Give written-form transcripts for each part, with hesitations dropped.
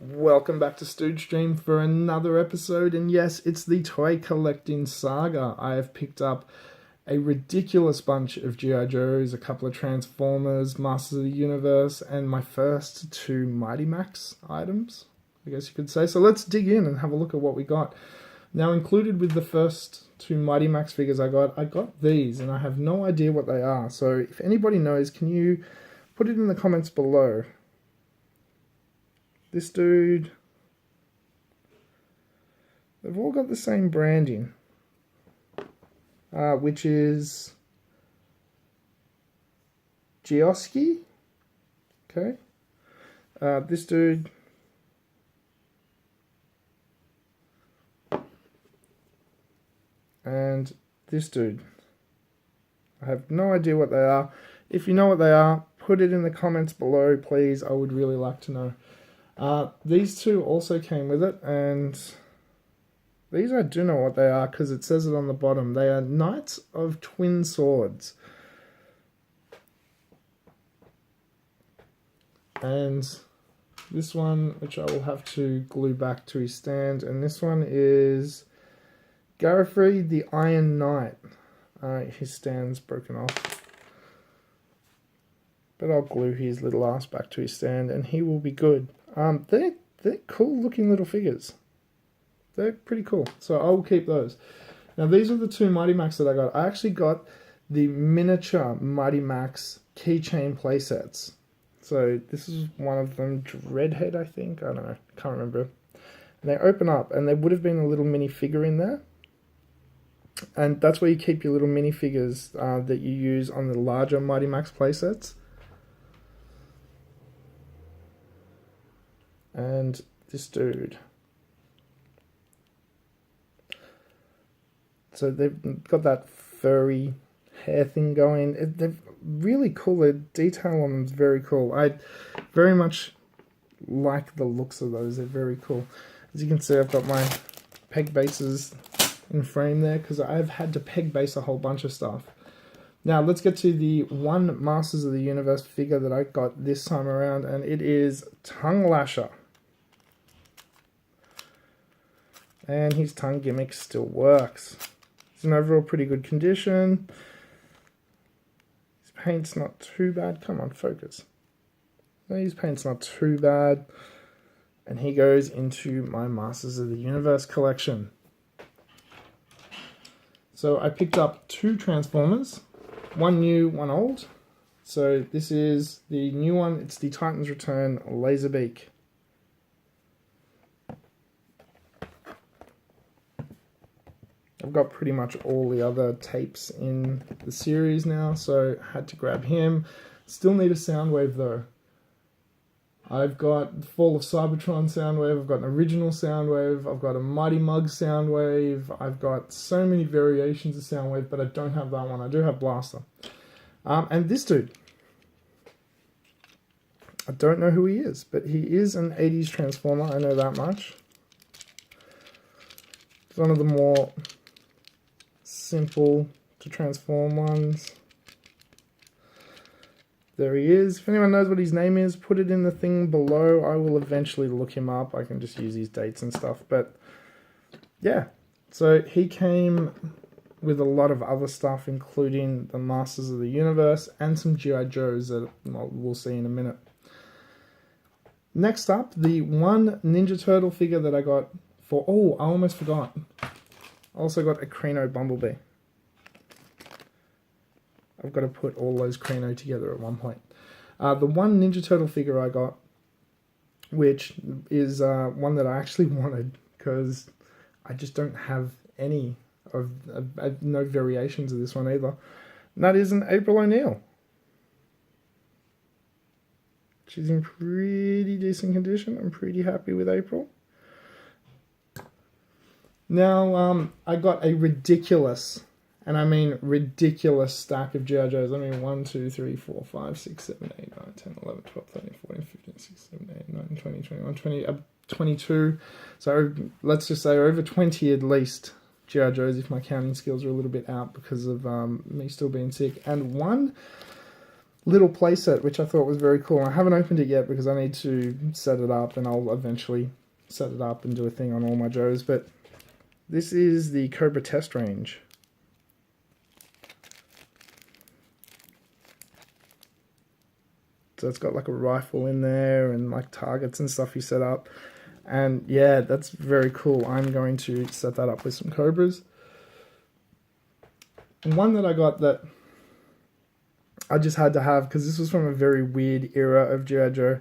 Welcome back to Stooge Stream for another episode, and yes, it's the toy collecting saga. I have picked up a ridiculous bunch of G.I Joes, a couple of Transformers, Masters of the Universe, and my first two Mighty Max items, I guess you could say. So let's dig in and have a look at what we got. Now, included with the first two Mighty Max figures I got these, and I have no idea what they are. So if anybody knows, can you put it in the comments below? This dude, they've all got the same branding, which is Gioski. Okay. This dude, and this dude. I have no idea what they are. If you know what they are, put it in the comments below, please. I would really like to know. These two also came with it, and these I do know what they are because it says it on the bottom. They are Knights of Twin Swords. And this one, which I will have to glue back to his stand, and this one is Garifrey the Iron Knight. His stand's broken off. But I'll glue his little ass back to his stand, and he will be good. They're cool looking little figures. They're pretty cool. So I will keep those. Now these are the two Mighty Max that I got. I actually got the miniature Mighty Max Keychain playsets. So this is one of them, Dreadhead, I think. I don't know. Can't remember. And they open up, and there would have been a little mini figure in there. And that's where you keep your little mini figures that you use on the larger Mighty Max playsets. And this dude. So they've got that furry hair thing going. They're really cool. The detail on them is very cool. I very much like the looks of those. They're very cool. As you can see, I've got my peg bases in frame there because I've had to peg base a whole bunch of stuff. Now let's get to the one Masters of the Universe figure that I got this time around, and it is Tongue Lasher. And his tongue gimmick still works. It's in overall pretty good condition. His paint's not too bad. Come on, focus. No, his paint's not too bad. And he goes into my Masters of the Universe collection. So I picked up two Transformers. One new, one old. So this is the new one. It's the Titans Return Laserbeak. I've got pretty much all the other tapes in the series now, so had to grab him. Still need a Soundwave though. I've got Fall of Cybertron Soundwave, I've got an original Soundwave, I've got a Mighty Mug Soundwave, I've got so many variations of Soundwave, but I don't have that one. I do have Blaster. And this dude. I don't know who he is, but he is an 80s Transformer, I know that much. It's one of the more simple to transform ones. There he is. If anyone knows what his name is, put it in the thing below. I will eventually look him up. I can just use his dates and stuff. But yeah, so he came with a lot of other stuff, including the Masters of the Universe and some G.I Joes that we'll see in a minute. Next up, the one Ninja Turtle figure that I got for... Oh, I almost forgot. I also got a Crano Bumblebee. I've got to put all those Crano together at one point. The one Ninja Turtle figure I got, which is one that I actually wanted because I just don't have any of no variations of this one either. And that is an April O'Neil. She's in pretty decent condition. I'm pretty happy with April. Now, I got a ridiculous, and I mean ridiculous, stack of G.I Joes. I mean 1, 2, 3, 4, 5, 6, 7, 8, 9, 10, 11, 12, 13, 14, 15, 16, 17, 18, 19, 20, 21, 20, 22. So let's just say over 20 at least G.I Joes if my counting skills are a little bit out because of me still being sick. And one little playset, which I thought was very cool. I haven't opened it yet because I need to set it up, and I'll eventually set it up and do a thing on all my Joes. But this is the Cobra test range. So it's got like a rifle in there and like targets and stuff you set up. And yeah, that's very cool. I'm going to set that up with some Cobras. And one that I got that I just had to have, because this was from a very weird era of G.I Joe.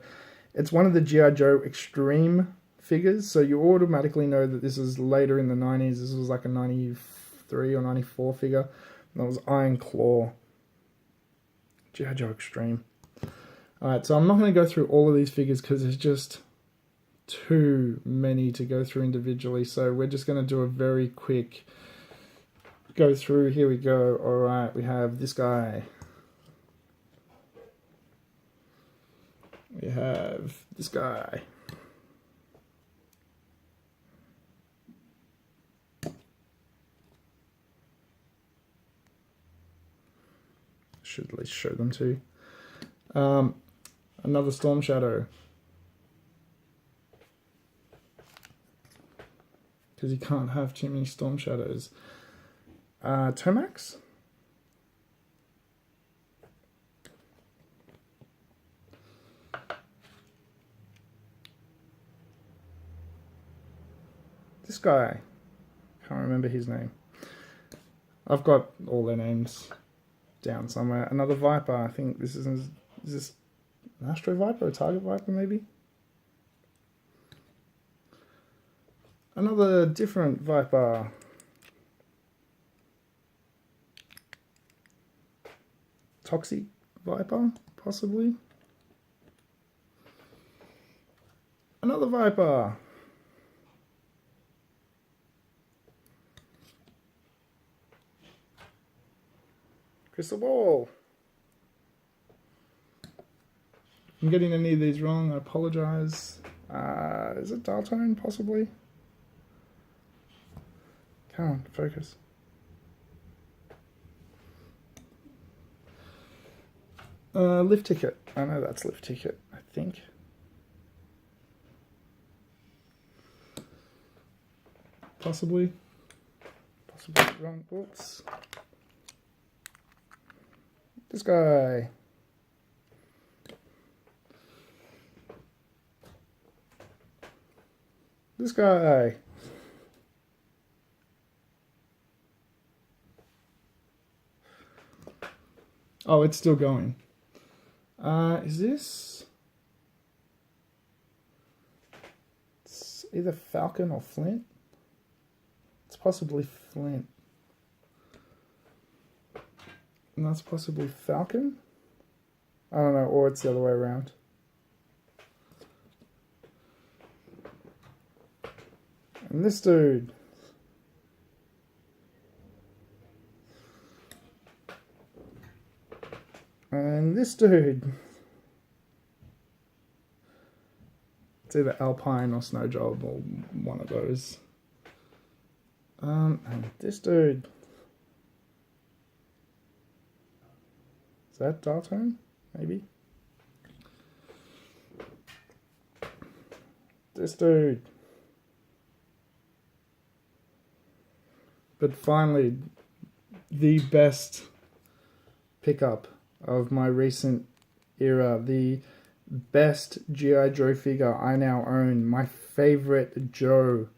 It's one of the G.I Joe Extreme figures, so you automatically know that this is later in the 90s. This was like a 93 or 94 figure. And that was Iron Claw. G.I Joe Extreme. Alright, so I'm not going to go through all of these figures because there's just too many to go through individually. So we're just going to do a very quick go through. Here we go. Alright, we have this guy. We have this guy. Should at least show them too. Another Storm Shadow. Because you can't have too many Storm Shadows. Tomax? This guy. Can't remember his name. I've got all their names down somewhere. Another Viper. I think this is this an Astro Viper, a Target Viper maybe? Another different Viper. Toxic Viper, possibly. Another Viper. Crystal Ball. If I'm getting any of these wrong, I apologize. Is it Daltone, possibly? Come on, focus. Lift Ticket. I know that's Lift Ticket, I think. Possibly. Possibly wrong. Oops. This guy. This guy. Oh, it's still going. Is this? It's either Falcon or Flint. It's possibly Flint. And that's possibly Falcon? I don't know, or it's the other way around. And this dude. And this dude. It's either Alpine or Snow Job or one of those. And this dude. Is that Daltone? Maybe. This dude. But finally, the best pickup of my recent era, the best G.I. Joe figure I now own, my favorite Joe,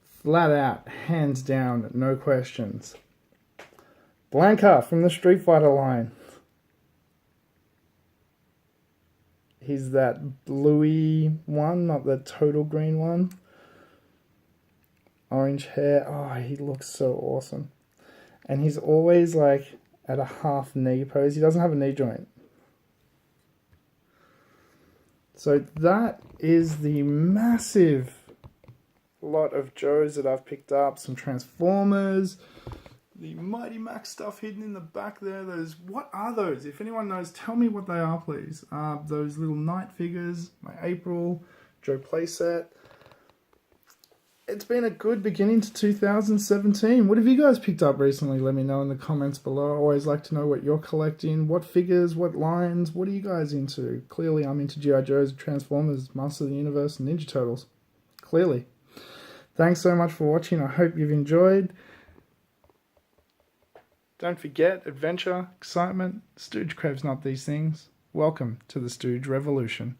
flat out, hands down, no questions. Blanca from the Street Fighter line. He's that bluey one, not the total green one. Orange hair. Oh, he looks so awesome. And he's always like at a half knee pose. He doesn't have a knee joint. So that is the massive lot of Joes that I've picked up. Some Transformers. The Mighty Max stuff hidden in the back there. Those, what are those? If anyone knows, tell me what they are, please. Those little Knight figures. My April Joe playset. it's been a good beginning to 2017. What have you guys picked up recently? Let me know in the comments below. I always like to know what you're collecting, what figures, what lines, what are you guys into? Clearly, I'm into G.I Joes, Transformers, Master of the Universe, and Ninja Turtles. Clearly. Thanks so much for watching. I hope you've enjoyed. Don't forget, adventure, excitement, Stooge craves not these things. Welcome to the Stooge Revolution.